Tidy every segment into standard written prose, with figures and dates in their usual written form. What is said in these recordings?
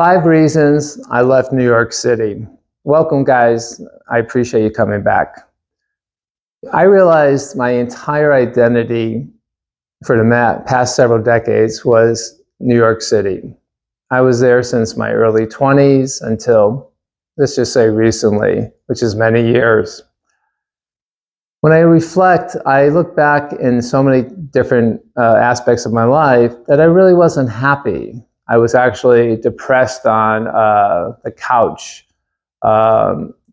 5 reasons I left New York City. Welcome, guys. I appreciate you coming back. I realized my entire identity for the past several decades was New York City. I was there since my early 20s until, let's just say recently, which is many years. When I reflect, I look back in so many different aspects of my life that I really wasn't happy. I was actually depressed on the couch.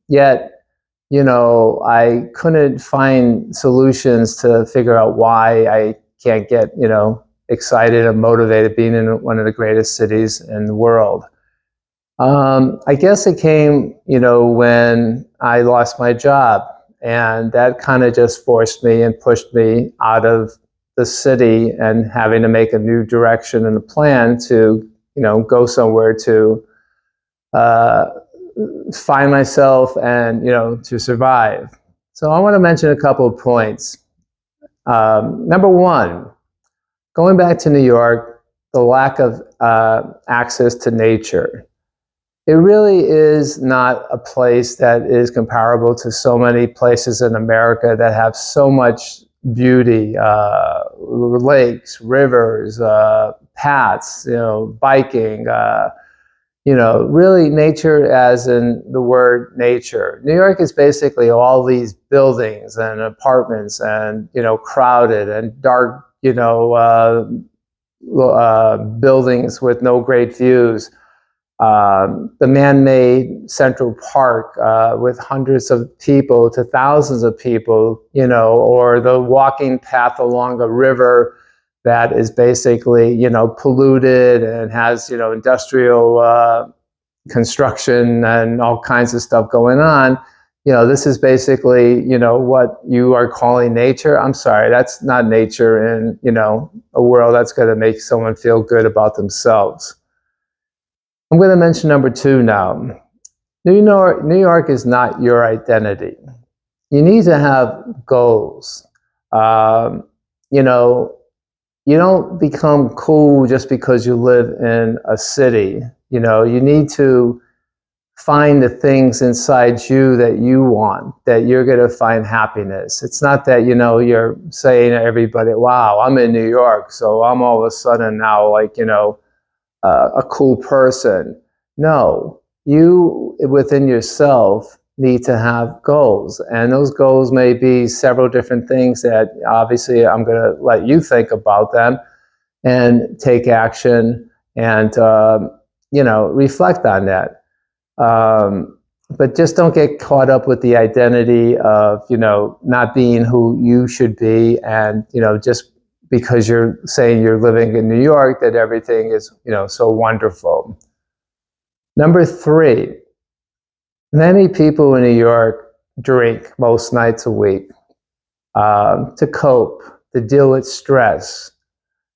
Yet, I couldn't find solutions to figure out why I can't get, excited and motivated being in one of the greatest cities in the world. I guess it came, when I lost my job, and that kind of just forced me and pushed me out of the city and having to make a new direction and a plan to, go somewhere to find myself and, to survive. So I want to mention a couple of points. Number one, going back to New York, the lack of access to nature. It really is not a place that is comparable to so many places in America that have so much beauty, lakes, rivers, paths, biking, really nature as in the word nature. New York is basically all these buildings and apartments and, crowded and dark, buildings with no great views. The man-made Central Park with hundreds of people to thousands of people, or the walking path along a river that is basically, polluted and has, industrial construction and all kinds of stuff going on. This is basically, what you are calling nature. I'm sorry, that's not nature in, a world that's going to make someone feel good about themselves. I'm going to mention number 2 now. New York is not your identity. You need to have goals. You don't become cool just because you live in a city. You need to find the things inside you that you want, that you're going to find happiness. It's not that, you're saying to everybody, wow, I'm in New York, so I'm all of a sudden now like, a cool person. No, you within yourself need to have goals, and those goals may be several different things that obviously I'm going to let you think about them and take action and reflect on that. But just don't get caught up with the identity of not being who you should be, and just because you're saying you're living in New York, that everything is, so wonderful. Number 3, many people in New York drink most nights a week to cope, to deal with stress.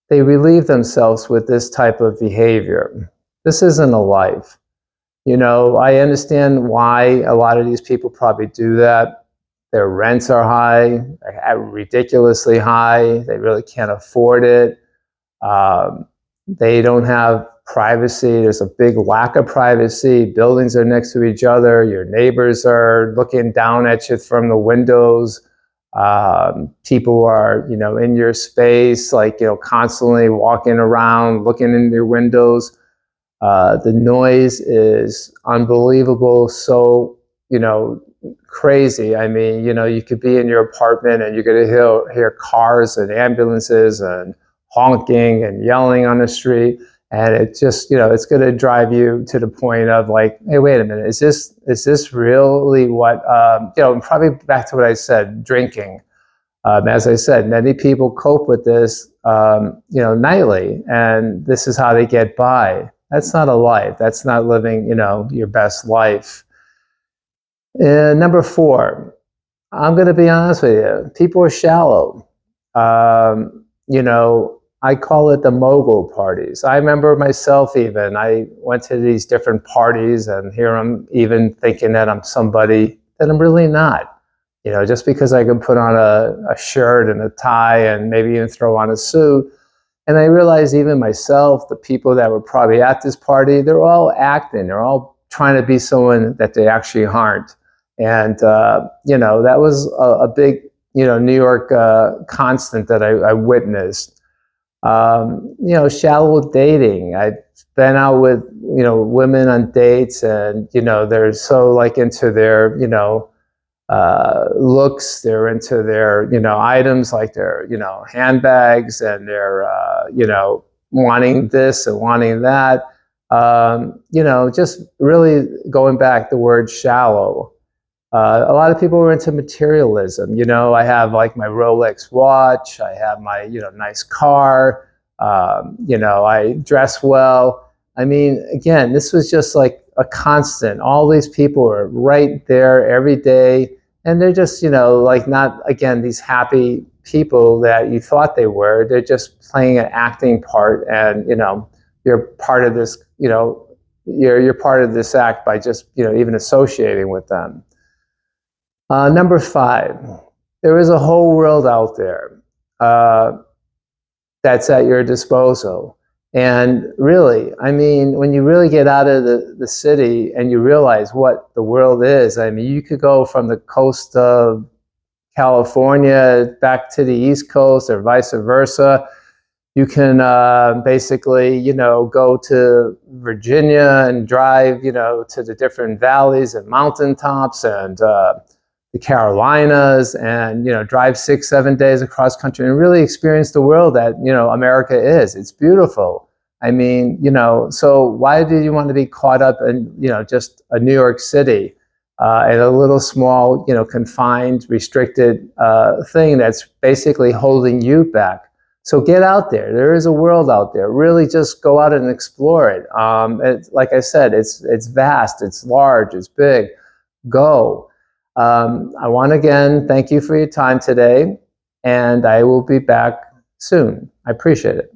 They relieve themselves with this type of behavior. This isn't a life. I understand why a lot of these people probably do that. Their rents are high, ridiculously high. They really can't afford it. They don't have privacy. There's a big lack of privacy. Buildings are next to each other. Your neighbors are looking down at you from the windows. People are, in your space, like, constantly walking around, looking in your windows. The noise is unbelievable. So, crazy. I mean, you could be in your apartment and you're going to hear cars and ambulances and honking and yelling on the street. And it just, it's going to drive you to the point of like, hey, wait a minute, is this really what, probably back to what I said, drinking. As I said, many people cope with this, nightly, and this is how they get by. That's not a life. That's not living, your best life. And number 4, I'm going to be honest with you. People are shallow. I call it the mogul parties. I remember myself even. I went to these different parties, and here I'm even thinking that I'm somebody that I'm really not. Just because I can put on a shirt and a tie and maybe even throw on a suit, And I realized even myself, the people that were probably at this party, they're all acting. They're all trying to be someone that they actually aren't. And, that was a big, New York constant that I witnessed. Shallow dating. I've been out with, women on dates, and, they're so like into their, looks. They're into their, items like their, handbags, and they're, wanting this and wanting that. Just really going back the word shallow. A lot of people were into materialism. I have like my Rolex watch. I have my, nice car. I dress well. I mean, again, this was just like a constant. All these people are right there every day. And they're just, like not, again, these happy people that you thought they were. They're just playing an acting part. And, you're part of this, you're part of this act by just, even associating with them. Number 5, there is a whole world out there that's at your disposal. And really, I mean, when you really get out of the city and you realize what the world is, I mean, you could go from the coast of California back to the East Coast or vice versa. You can basically, go to Virginia and drive, to the different valleys and mountaintops and the Carolinas, and drive 6-7 days across country and really experience the world that America is. It's beautiful. I mean, so why do you want to be caught up in just a New York City and a little small, confined, restricted thing that's basically holding you back? So get out there. There is a world out there. Really, just go out and explore it. Like I said, it's vast, it's large, it's big. Go. I want to again thank you for your time today, and I will be back soon. I appreciate it.